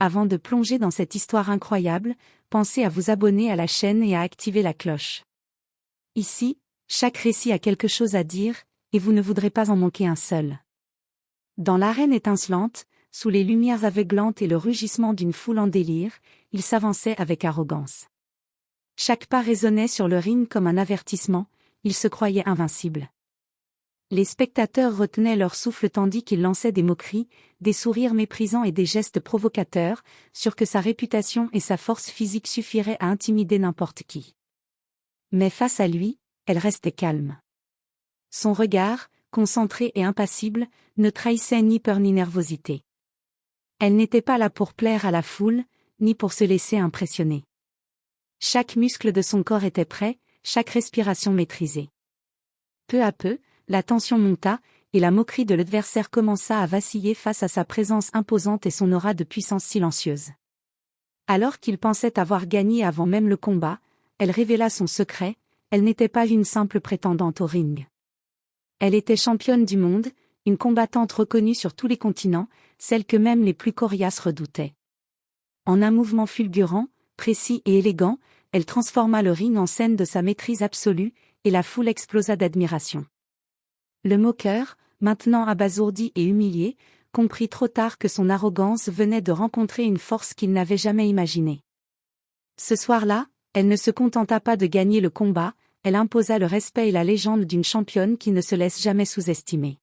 Avant de plonger dans cette histoire incroyable, pensez à vous abonner à la chaîne et à activer la cloche. Ici, chaque récit a quelque chose à dire, et vous ne voudrez pas en manquer un seul. Dans l'arène étincelante, sous les lumières aveuglantes et le rugissement d'une foule en délire, il s'avançait avec arrogance. Chaque pas résonnait sur le ring comme un avertissement, il se croyait invincible. Les spectateurs retenaient leur souffle tandis qu'il lançait des moqueries, des sourires méprisants et des gestes provocateurs, sûrs que sa réputation et sa force physique suffiraient à intimider n'importe qui. Mais face à lui, elle restait calme. Son regard, concentré et impassible, ne trahissait ni peur ni nervosité. Elle n'était pas là pour plaire à la foule, ni pour se laisser impressionner. Chaque muscle de son corps était prêt, chaque respiration maîtrisée. Peu à peu, la tension monta, et la moquerie de l'adversaire commença à vaciller face à sa présence imposante et son aura de puissance silencieuse. Alors qu'il pensait avoir gagné avant même le combat, elle révéla son secret, elle n'était pas une simple prétendante au ring. Elle était championne du monde, une combattante reconnue sur tous les continents, celle que même les plus coriaces redoutaient. En un mouvement fulgurant, précis et élégant, elle transforma le ring en scène de sa maîtrise absolue, et la foule explosa d'admiration. Le moqueur, maintenant abasourdi et humilié, comprit trop tard que son arrogance venait de rencontrer une force qu'il n'avait jamais imaginée. Ce soir-là, elle ne se contenta pas de gagner le combat, elle imposa le respect et la légende d'une championne qui ne se laisse jamais sous-estimer.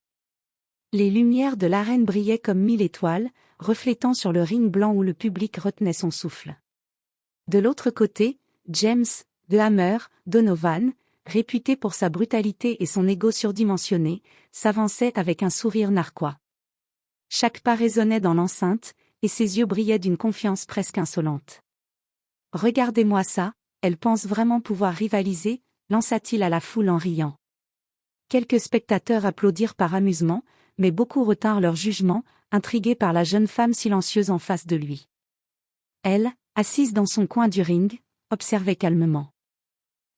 Les lumières de l'arène brillaient comme 1000 étoiles, reflétant sur le ring blanc où le public retenait son souffle. De l'autre côté, James, The Hammer, Donovan, réputé pour sa brutalité et son ego surdimensionné, s'avançait avec un sourire narquois. Chaque pas résonnait dans l'enceinte, et ses yeux brillaient d'une confiance presque insolente. « Regardez-moi ça, elle pense vraiment pouvoir rivaliser », lança-t-il à la foule en riant. Quelques spectateurs applaudirent par amusement, mais beaucoup retinrent leur jugement, intrigués par la jeune femme silencieuse en face de lui. Elle, assise dans son coin du ring, observait calmement.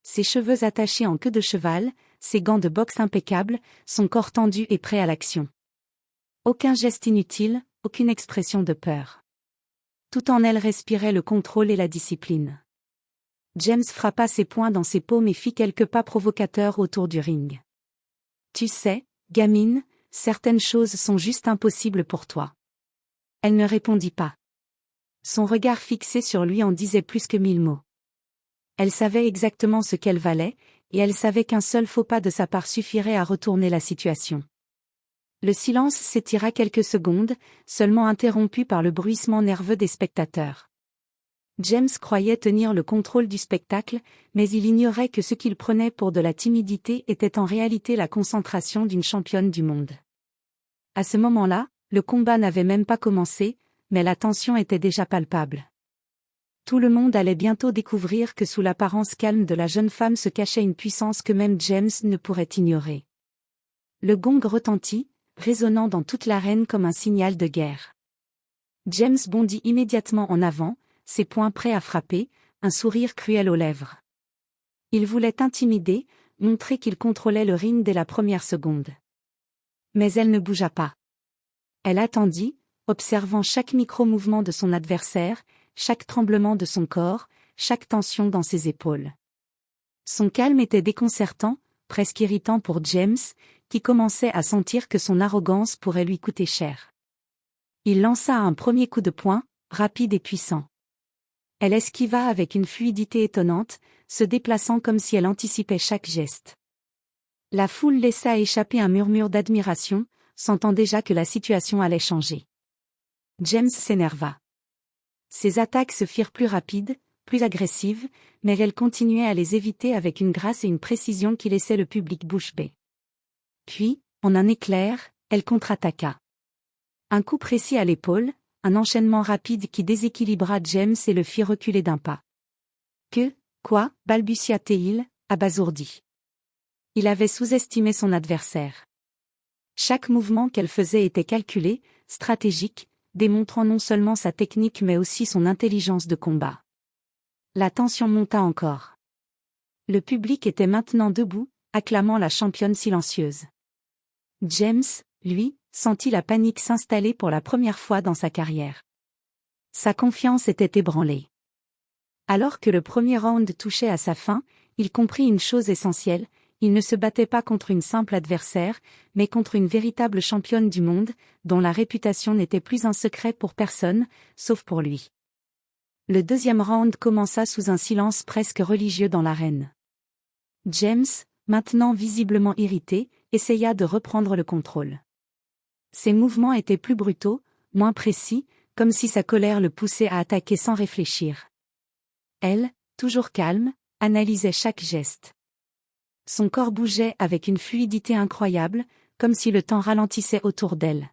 Ses cheveux attachés en queue de cheval, ses gants de boxe impeccables, son corps tendu et prêt à l'action. Aucun geste inutile, aucune expression de peur. Tout en elle respirait le contrôle et la discipline. James frappa ses poings dans ses paumes et fit quelques pas provocateurs autour du ring. « Tu sais, gamine, certaines choses sont juste impossibles pour toi. » Elle ne répondit pas. Son regard fixé sur lui en disait plus que 1000 mots. Elle savait exactement ce qu'elle valait, et elle savait qu'un seul faux pas de sa part suffirait à retourner la situation. Le silence s'étira quelques secondes, seulement interrompu par le bruissement nerveux des spectateurs. James croyait tenir le contrôle du spectacle, mais il ignorait que ce qu'il prenait pour de la timidité était en réalité la concentration d'une championne du monde. À ce moment-là, le combat n'avait même pas commencé, mais la tension était déjà palpable. Tout le monde allait bientôt découvrir que sous l'apparence calme de la jeune femme se cachait une puissance que même James ne pourrait ignorer. Le gong retentit, résonnant dans toute l'arène comme un signal de guerre. James bondit immédiatement en avant, ses poings prêts à frapper, un sourire cruel aux lèvres. Il voulait intimider, montrer qu'il contrôlait le ring dès la première seconde. Mais elle ne bougea pas. Elle attendit, observant chaque micro-mouvement de son adversaire, chaque tremblement de son corps, chaque tension dans ses épaules. Son calme était déconcertant, presque irritant pour James, qui commençait à sentir que son arrogance pourrait lui coûter cher. Il lança un premier coup de poing, rapide et puissant. Elle esquiva avec une fluidité étonnante, se déplaçant comme si elle anticipait chaque geste. La foule laissa échapper un murmure d'admiration, sentant déjà que la situation allait changer. James s'énerva. Ses attaques se firent plus rapides, plus agressives, mais elle continuait à les éviter avec une grâce et une précision qui laissaient le public bouche bée. Puis, en un éclair, elle contre-attaqua. Un coup précis à l'épaule, un enchaînement rapide qui déséquilibra James et le fit reculer d'un pas. « Quoi » balbutia-t-il, abasourdi. Il avait sous-estimé son adversaire. Chaque mouvement qu'elle faisait était calculé, stratégique, démontrant non seulement sa technique mais aussi son intelligence de combat. La tension monta encore. Le public était maintenant debout, acclamant la championne silencieuse. James, lui, sentit la panique s'installer pour la première fois dans sa carrière. Sa confiance était ébranlée. Alors que le premier round touchait à sa fin, il comprit une chose essentielle, il ne se battait pas contre une simple adversaire, mais contre une véritable championne du monde, dont la réputation n'était plus un secret pour personne, sauf pour lui. Le deuxième round commença sous un silence presque religieux dans l'arène. James, maintenant visiblement irrité, essaya de reprendre le contrôle. Ses mouvements étaient plus brutaux, moins précis, comme si sa colère le poussait à attaquer sans réfléchir. Elle, toujours calme, analysait chaque geste. Son corps bougeait avec une fluidité incroyable, comme si le temps ralentissait autour d'elle.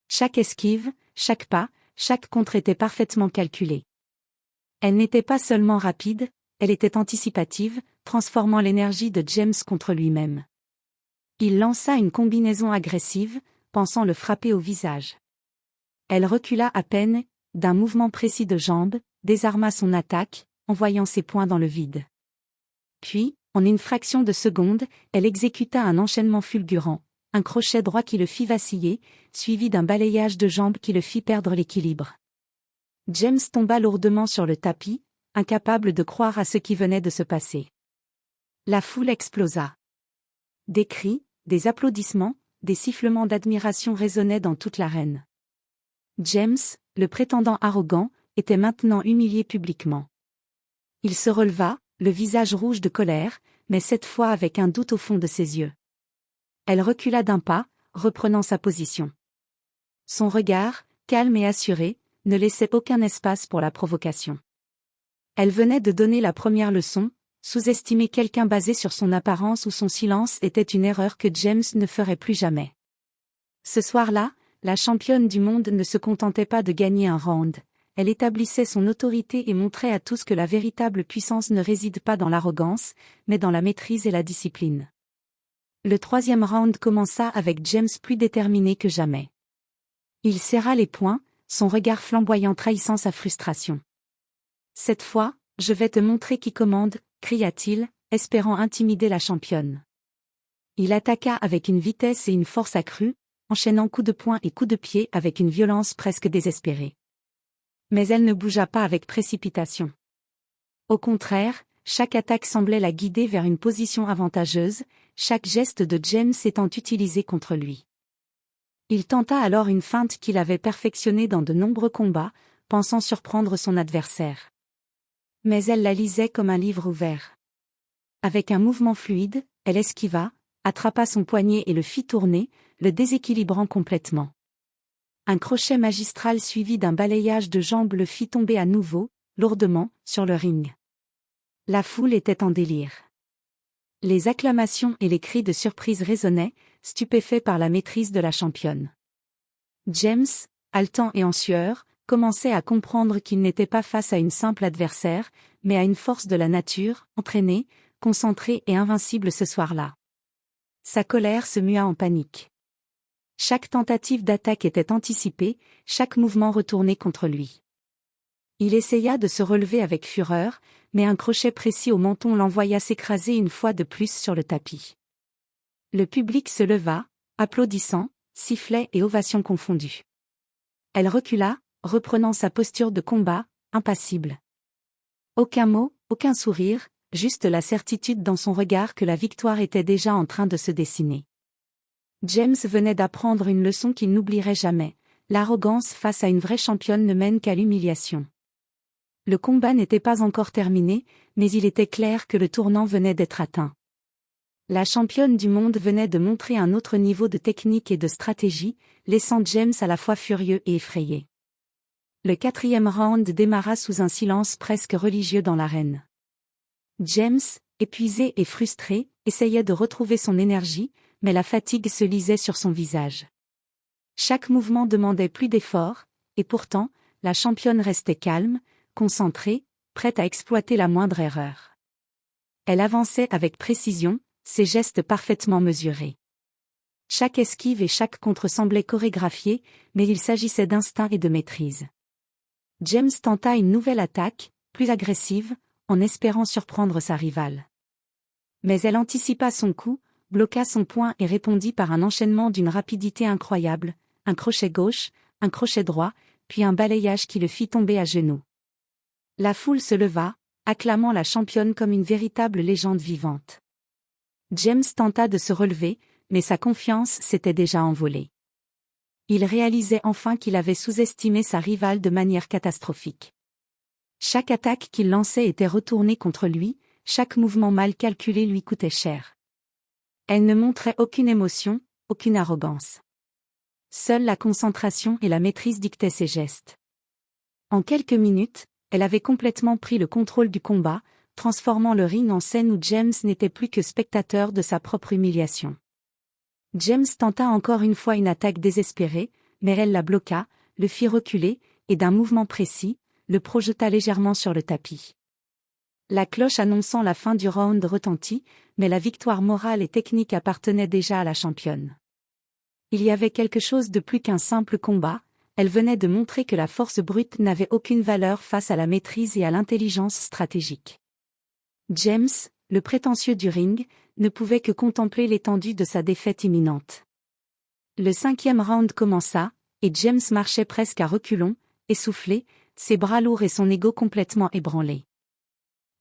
Chaque esquive, chaque pas, chaque contre était parfaitement calculé. Elle n'était pas seulement rapide, elle était anticipative, transformant l'énergie de James contre lui-même. Il lança une combinaison agressive, pensant le frapper au visage. Elle recula à peine, d'un mouvement précis de jambe, désarma son attaque, envoyant ses poings dans le vide. Puis, en une fraction de seconde, elle exécuta un enchaînement fulgurant, un crochet droit qui le fit vaciller, suivi d'un balayage de jambes qui le fit perdre l'équilibre. James tomba lourdement sur le tapis, incapable de croire à ce qui venait de se passer. La foule explosa. Des cris, des applaudissements, des sifflements d'admiration résonnaient dans toute l'arène. James, le prétendant arrogant, était maintenant humilié publiquement. Il se releva, le visage rouge de colère, mais cette fois avec un doute au fond de ses yeux. Elle recula d'un pas, reprenant sa position. Son regard, calme et assuré, ne laissait aucun espace pour la provocation. Elle venait de donner la première leçon, sous-estimer quelqu'un basé sur son apparence ou son silence était une erreur que James ne ferait plus jamais. Ce soir-là, la championne du monde ne se contentait pas de gagner un round, elle établissait son autorité et montrait à tous que la véritable puissance ne réside pas dans l'arrogance, mais dans la maîtrise et la discipline. Le troisième round commença avec James plus déterminé que jamais. Il serra les poings, son regard flamboyant trahissant sa frustration. « Cette fois, je vais te montrer qui commande », cria-t-il, espérant intimider la championne. Il attaqua avec une vitesse et une force accrues, enchaînant coups de poing et coups de pied avec une violence presque désespérée. Mais elle ne bougea pas avec précipitation. Au contraire, chaque attaque semblait la guider vers une position avantageuse, chaque geste de James étant utilisé contre lui. Il tenta alors une feinte qu'il avait perfectionnée dans de nombreux combats, pensant surprendre son adversaire. Mais elle la lisait comme un livre ouvert. Avec un mouvement fluide, elle esquiva, attrapa son poignet et le fit tourner, le déséquilibrant complètement. Un crochet magistral suivi d'un balayage de jambes le fit tomber à nouveau, lourdement, sur le ring. La foule était en délire. Les acclamations et les cris de surprise résonnaient, stupéfaits par la maîtrise de la championne. James, haletant et en sueur, commençait à comprendre qu'il n'était pas face à une simple adversaire, mais à une force de la nature, entraînée, concentrée et invincible ce soir-là. Sa colère se mua en panique. Chaque tentative d'attaque était anticipée, chaque mouvement retourné contre lui. Il essaya de se relever avec fureur, mais un crochet précis au menton l'envoya s'écraser une fois de plus sur le tapis. Le public se leva, applaudissant, sifflets et ovations confondues. Elle recula, reprenant sa posture de combat, impassible. Aucun mot, aucun sourire, juste la certitude dans son regard que la victoire était déjà en train de se dessiner. James venait d'apprendre une leçon qu'il n'oublierait jamais, l'arrogance face à une vraie championne ne mène qu'à l'humiliation. Le combat n'était pas encore terminé, mais il était clair que le tournant venait d'être atteint. La championne du monde venait de montrer un autre niveau de technique et de stratégie, laissant James à la fois furieux et effrayé. Le quatrième round démarra sous un silence presque religieux dans l'arène. James, épuisé et frustré, essayait de retrouver son énergie, mais la fatigue se lisait sur son visage. Chaque mouvement demandait plus d'efforts, et pourtant, la championne restait calme, concentrée, prête à exploiter la moindre erreur. Elle avançait avec précision, ses gestes parfaitement mesurés. Chaque esquive et chaque contre semblaient chorégraphiés, mais il s'agissait d'instinct et de maîtrise. James tenta une nouvelle attaque, plus agressive, en espérant surprendre sa rivale. Mais elle anticipa son coup, bloqua son poing et répondit par un enchaînement d'une rapidité incroyable, un crochet gauche, un crochet droit, puis un balayage qui le fit tomber à genoux. La foule se leva, acclamant la championne comme une véritable légende vivante. James tenta de se relever, mais sa confiance s'était déjà envolée. Il réalisait enfin qu'il avait sous-estimé sa rivale de manière catastrophique. Chaque attaque qu'il lançait était retournée contre lui, chaque mouvement mal calculé lui coûtait cher. Elle ne montrait aucune émotion, aucune arrogance. Seule la concentration et la maîtrise dictaient ses gestes. En quelques minutes, elle avait complètement pris le contrôle du combat, transformant le ring en scène où James n'était plus que spectateur de sa propre humiliation. James tenta encore une fois une attaque désespérée, mais elle la bloqua, le fit reculer, et d'un mouvement précis, le projeta légèrement sur le tapis. La cloche annonçant la fin du round retentit, mais la victoire morale et technique appartenait déjà à la championne. Il y avait quelque chose de plus qu'un simple combat, elle venait de montrer que la force brute n'avait aucune valeur face à la maîtrise et à l'intelligence stratégique. James, le prétentieux du ring, ne pouvait que contempler l'étendue de sa défaite imminente. Le 5e round commença, et James marchait presque à reculons, essoufflé, ses bras lourds et son ego complètement ébranlé.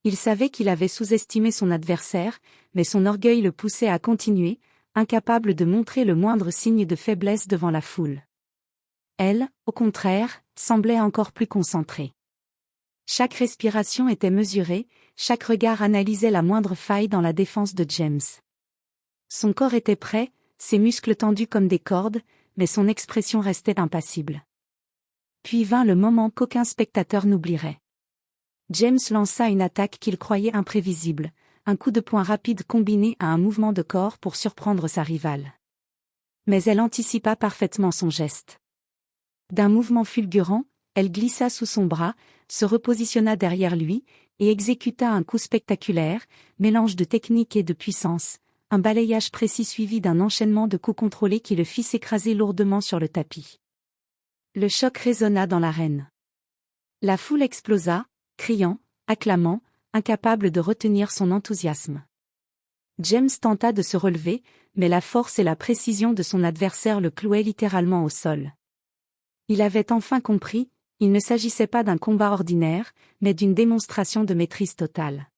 Il savait qu'il avait sous-estimé son adversaire, mais son orgueil le poussait à continuer, incapable de montrer le moindre signe de faiblesse devant la foule. Elle, au contraire, semblait encore plus concentrée. Chaque respiration était mesurée, chaque regard analysait la moindre faille dans la défense de James. Son corps était prêt, ses muscles tendus comme des cordes, mais son expression restait impassible. Puis vint le moment qu'aucun spectateur n'oublierait. James lança une attaque qu'il croyait imprévisible, un coup de poing rapide combiné à un mouvement de corps pour surprendre sa rivale. Mais elle anticipa parfaitement son geste. D'un mouvement fulgurant, elle glissa sous son bras, se repositionna derrière lui, et exécuta un coup spectaculaire, mélange de technique et de puissance, un balayage précis suivi d'un enchaînement de coups contrôlés qui le fit s'écraser lourdement sur le tapis. Le choc résonna dans l'arène. La foule explosa, criant, acclamant, incapable de retenir son enthousiasme. James tenta de se relever, mais la force et la précision de son adversaire le clouaient littéralement au sol. Il avait enfin compris, il ne s'agissait pas d'un combat ordinaire, mais d'une démonstration de maîtrise totale.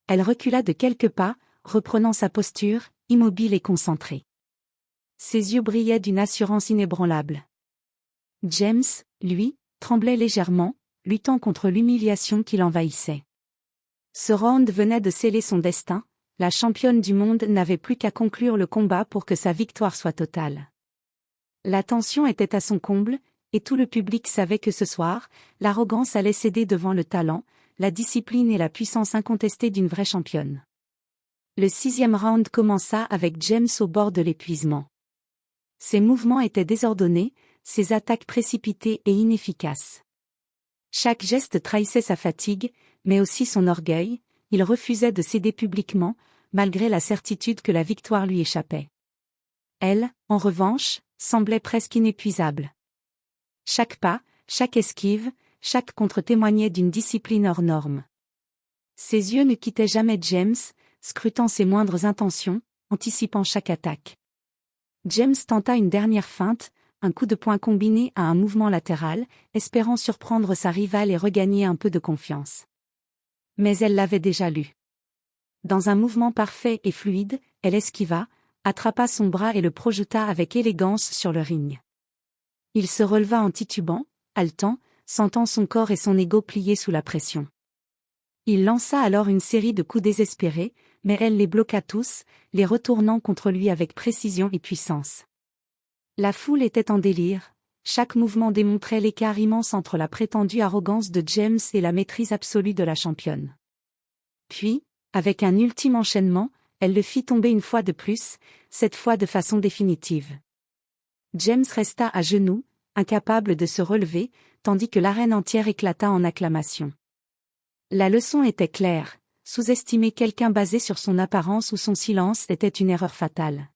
Elle recula de quelques pas, reprenant sa posture, immobile et concentrée. Ses yeux brillaient d'une assurance inébranlable. James, lui, tremblait légèrement, luttant contre l'humiliation qui l'envahissait. Ce round venait de sceller son destin, la championne du monde n'avait plus qu'à conclure le combat pour que sa victoire soit totale. La tension était à son comble, et tout le public savait que ce soir, l'arrogance allait céder devant le talent, la discipline et la puissance incontestée d'une vraie championne. Le 6e round commença avec James au bord de l'épuisement. Ses mouvements étaient désordonnés, ses attaques précipitées et inefficaces. Chaque geste trahissait sa fatigue, mais aussi son orgueil, il refusait de céder publiquement, malgré la certitude que la victoire lui échappait. Elle, en revanche, semblait presque inépuisable. Chaque pas, chaque esquive, chaque contre témoignait d'une discipline hors norme. Ses yeux ne quittaient jamais James, scrutant ses moindres intentions, anticipant chaque attaque. James tenta une dernière feinte, un coup de poing combiné à un mouvement latéral, espérant surprendre sa rivale et regagner un peu de confiance. Mais elle l'avait déjà lu. Dans un mouvement parfait et fluide, elle esquiva, attrapa son bras et le projeta avec élégance sur le ring. Il se releva en titubant, haletant, sentant son corps et son ego plier sous la pression. Il lança alors une série de coups désespérés, mais elle les bloqua tous, les retournant contre lui avec précision et puissance. La foule était en délire, chaque mouvement démontrait l'écart immense entre la prétendue arrogance de James et la maîtrise absolue de la championne. Puis, avec un ultime enchaînement, elle le fit tomber une fois de plus, cette fois de façon définitive. James resta à genoux, incapable de se relever, tandis que l'arène entière éclata en acclamations. La leçon était claire, sous-estimer quelqu'un basé sur son apparence ou son silence était une erreur fatale.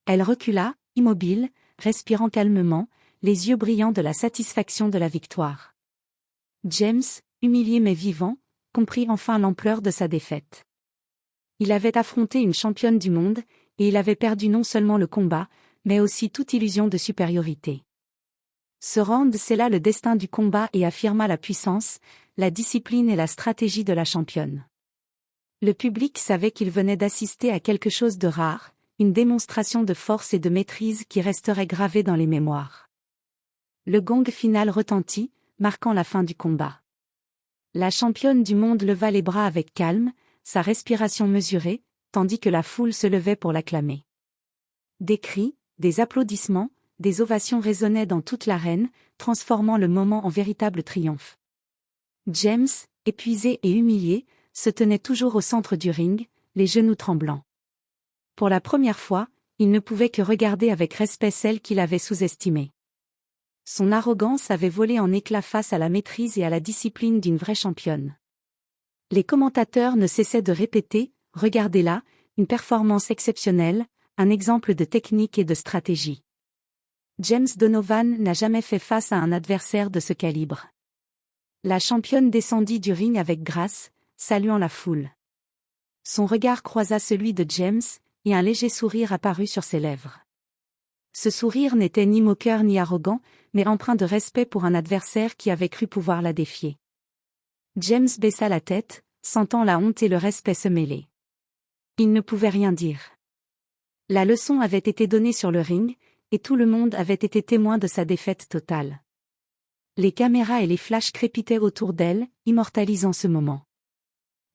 Elle recula, immobile, respirant calmement, les yeux brillants de la satisfaction de la victoire. James, humilié mais vivant, comprit enfin l'ampleur de sa défaite. Il avait affronté une championne du monde, et il avait perdu non seulement le combat, mais aussi toute illusion de supériorité. Ce round scella le destin du combat et affirma la puissance, la discipline et la stratégie de la championne. Le public savait qu'il venait d'assister à quelque chose de rare, une démonstration de force et de maîtrise qui resterait gravée dans les mémoires. Le gong final retentit, marquant la fin du combat. La championne du monde leva les bras avec calme, sa respiration mesurée, tandis que la foule se levait pour l'acclamer. Des cris, des applaudissements, des ovations résonnaient dans toute l'arène, transformant le moment en véritable triomphe. James, épuisé et humilié, se tenait toujours au centre du ring, les genoux tremblants. Pour la première fois, il ne pouvait que regarder avec respect celle qu'il avait sous-estimée. Son arrogance avait volé en éclats face à la maîtrise et à la discipline d'une vraie championne. Les commentateurs ne cessaient de répéter « Regardez-la, une performance exceptionnelle, un exemple de technique et de stratégie. » James Donovan n'a jamais fait face à un adversaire de ce calibre. La championne descendit du ring avec grâce, saluant la foule. Son regard croisa celui de James, et un léger sourire apparut sur ses lèvres. Ce sourire n'était ni moqueur ni arrogant, mais empreint de respect pour un adversaire qui avait cru pouvoir la défier. James baissa la tête, sentant la honte et le respect se mêler. Il ne pouvait rien dire. La leçon avait été donnée sur le ring, et tout le monde avait été témoin de sa défaite totale. Les caméras et les flashs crépitaient autour d'elle, immortalisant ce moment.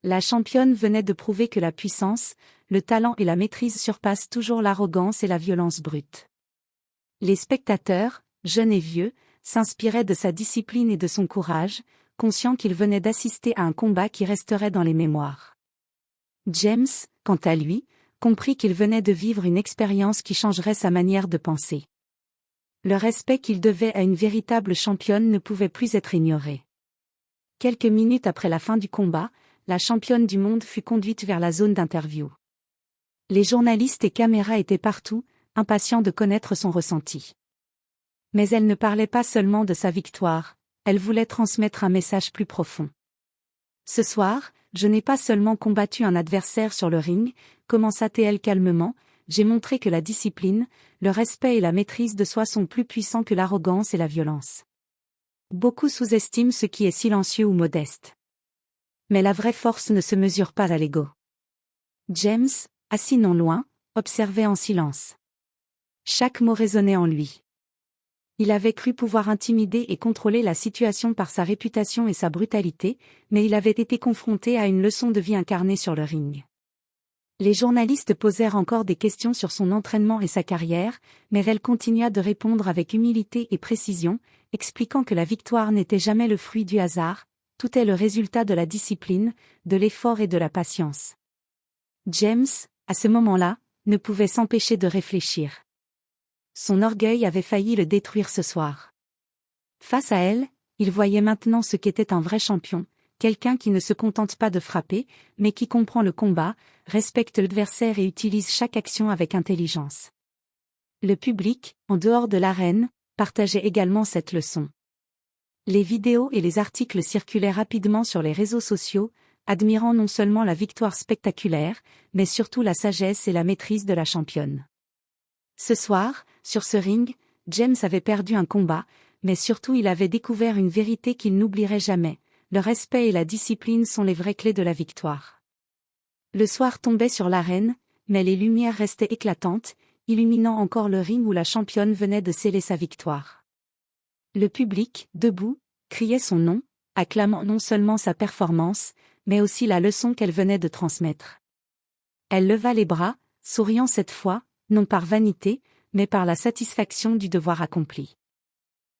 La championne venait de prouver que la puissance, le talent et la maîtrise surpassent toujours l'arrogance et la violence brute. Les spectateurs, jeunes et vieux, s'inspiraient de sa discipline et de son courage, conscients qu'ils venaient d'assister à un combat qui resterait dans les mémoires. James, quant à lui, comprit qu'il venait de vivre une expérience qui changerait sa manière de penser. Le respect qu'il devait à une véritable championne ne pouvait plus être ignoré. Quelques minutes après la fin du combat, la championne du monde fut conduite vers la zone d'interview. Les journalistes et caméras étaient partout, impatients de connaître son ressenti. Mais elle ne parlait pas seulement de sa victoire, elle voulait transmettre un message plus profond. Ce soir, je n'ai pas seulement combattu un adversaire sur le ring, commença-t-elle calmement, j'ai montré que la discipline, le respect et la maîtrise de soi sont plus puissants que l'arrogance et la violence. Beaucoup sous-estiment ce qui est silencieux ou modeste. Mais la vraie force ne se mesure pas à l'ego. James, assis non loin, observait en silence. Chaque mot résonnait en lui. Il avait cru pouvoir intimider et contrôler la situation par sa réputation et sa brutalité, mais il avait été confronté à une leçon de vie incarnée sur le ring. Les journalistes posèrent encore des questions sur son entraînement et sa carrière, mais elle continua de répondre avec humilité et précision, expliquant que la victoire n'était jamais le fruit du hasard, tout est le résultat de la discipline, de l'effort et de la patience. James, à ce moment-là, ne pouvait s'empêcher de réfléchir. Son orgueil avait failli le détruire ce soir. Face à elle, il voyait maintenant ce qu'était un vrai champion, quelqu'un qui ne se contente pas de frapper, mais qui comprend le combat, respecte l'adversaire et utilise chaque action avec intelligence. Le public, en dehors de l'arène, partageait également cette leçon. Les vidéos et les articles circulaient rapidement sur les réseaux sociaux, admirant non seulement la victoire spectaculaire, mais surtout la sagesse et la maîtrise de la championne. Ce soir, sur ce ring, James avait perdu un combat, mais surtout il avait découvert une vérité qu'il n'oublierait jamais, le respect et la discipline sont les vraies clés de la victoire. Le soir tombait sur l'arène, mais les lumières restaient éclatantes, illuminant encore le ring où la championne venait de sceller sa victoire. Le public, debout, criait son nom, acclamant non seulement sa performance, mais aussi la leçon qu'elle venait de transmettre. Elle leva les bras, souriant cette fois, non par vanité, mais par la satisfaction du devoir accompli.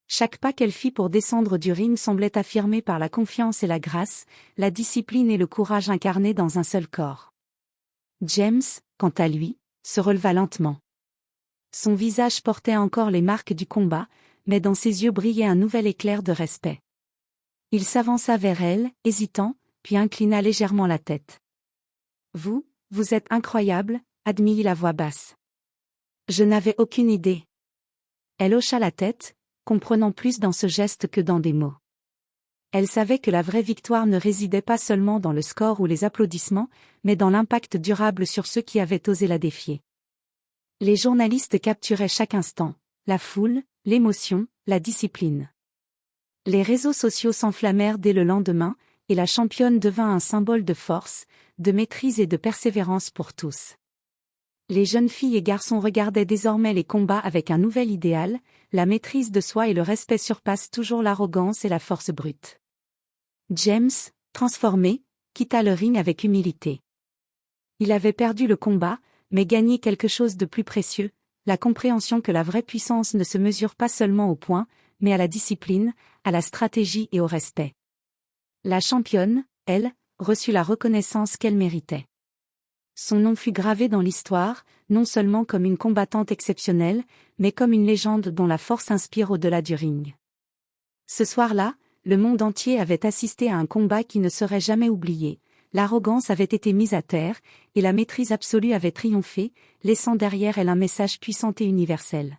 Chaque pas qu'elle fit pour descendre du ring semblait affirmé par la confiance et la grâce, la discipline et le courage incarnés dans un seul corps. James, quant à lui, se releva lentement. Son visage portait encore les marques du combat, mais dans ses yeux brillait un nouvel éclair de respect. Il s'avança vers elle, hésitant, puis inclina légèrement la tête. « Vous êtes incroyable », admit la voix basse. « Je n'avais aucune idée. » Elle hocha la tête, comprenant plus dans ce geste que dans des mots. Elle savait que la vraie victoire ne résidait pas seulement dans le score ou les applaudissements, mais dans l'impact durable sur ceux qui avaient osé la défier. Les journalistes capturaient chaque instant, la foule, l'émotion, la discipline. Les réseaux sociaux s'enflammèrent dès le lendemain, et la championne devint un symbole de force, de maîtrise et de persévérance pour tous. Les jeunes filles et garçons regardaient désormais les combats avec un nouvel idéal, la maîtrise de soi et le respect surpassent toujours l'arrogance et la force brute. James, transformé, quitta le ring avec humilité. Il avait perdu le combat, mais gagné quelque chose de plus précieux, la compréhension que la vraie puissance ne se mesure pas seulement au poing, mais à la discipline, à la stratégie et au respect. La championne, elle, reçut la reconnaissance qu'elle méritait. Son nom fut gravé dans l'histoire, non seulement comme une combattante exceptionnelle, mais comme une légende dont la force inspire au-delà du ring. Ce soir-là, le monde entier avait assisté à un combat qui ne serait jamais oublié. L'arrogance avait été mise à terre, et la maîtrise absolue avait triomphé, laissant derrière elle un message puissant et universel.